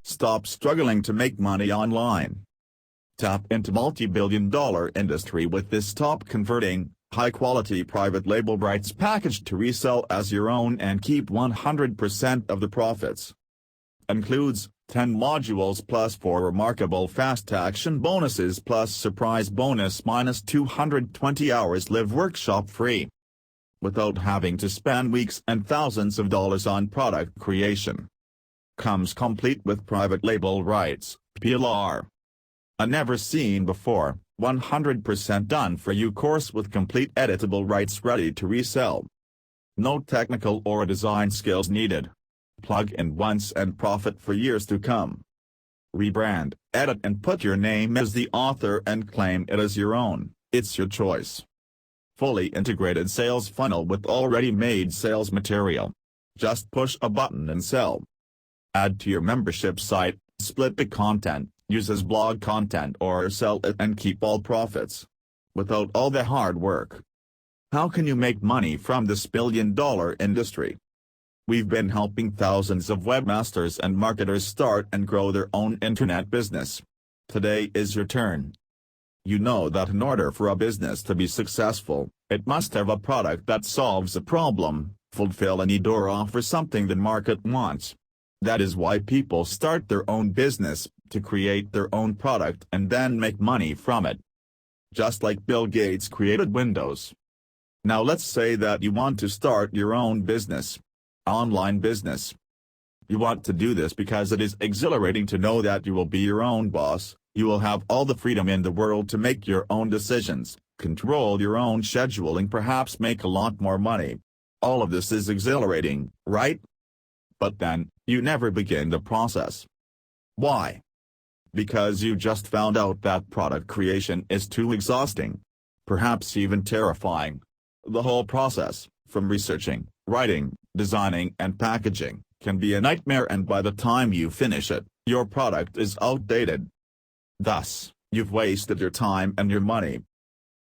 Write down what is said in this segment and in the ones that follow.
Stop struggling to make money online. Tap into multi-billion-dollar industry with this top-converting, high-quality private label rights package to resell as your own and keep 100% of the profits. Includes 10 modules plus 4 remarkable fast action bonuses plus surprise bonus minus 220 hours live workshop free. Without having to spend weeks and thousands of dollars on product creation. Comes complete with private label rights, PLR. A never-seen-before, 100% done-for-you course with complete editable rights ready to resell. No technical or design skills needed. Plug in once and profit for years to come. Rebrand, edit and put your name as the author and claim it as your own, it's your choice. Fully integrated sales funnel with already made sales material. Just push a button and sell. Add to your membership site, split the content, use as blog content or sell it and keep all profits. Without all the hard work. How can you make money from this billion-dollar industry? We've been helping thousands of webmasters and marketers start and grow their own internet business. Today is your turn. You know that in order for a business to be successful, it must have a product that solves a problem, fulfill a need or offer something the market wants. That is why people start their own business, to create their own product and then make money from it. Just like Bill Gates created Windows. Now let's say that you want to start your own business. Online business. You want to do this because it is exhilarating to know that you will be your own boss, you will have all the freedom in the world to make your own decisions, control your own schedule and perhaps make a lot more money. All of this is exhilarating, right? But then, you never begin the process. Why? Because you just found out that product creation is too exhausting. Perhaps even terrifying. The whole process, from researching, writing, designing and packaging, can be a nightmare and by the time you finish it, your product is outdated. Thus, you've wasted your time and your money.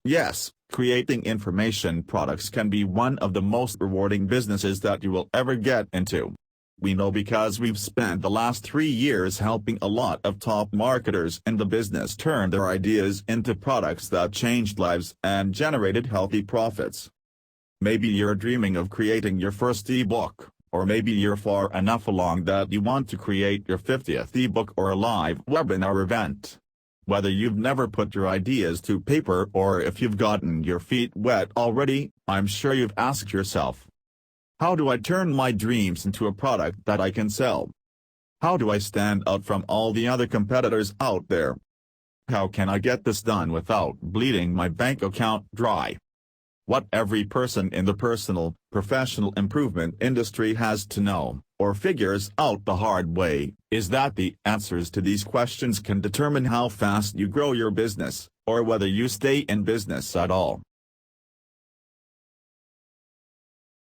Yes, creating information products can be one of the most rewarding businesses that you will ever get into. We know because we've spent the last 3 years helping a lot of top marketers in the business turn their ideas into products that changed lives and generated healthy profits. Maybe you're dreaming of creating your first ebook, or maybe you're far enough along that you want to create your 50th ebook or a live webinar event. Whether you've never put your ideas to paper or if you've gotten your feet wet already, I'm sure you've asked yourself, how do I turn my dreams into a product that I can sell? How do I stand out from all the other competitors out there? How can I get this done without bleeding my bank account dry? What every person in the personal, professional improvement industry has to know, or figures out the hard way, is that the answers to these questions can determine how fast you grow your business, or whether you stay in business at all.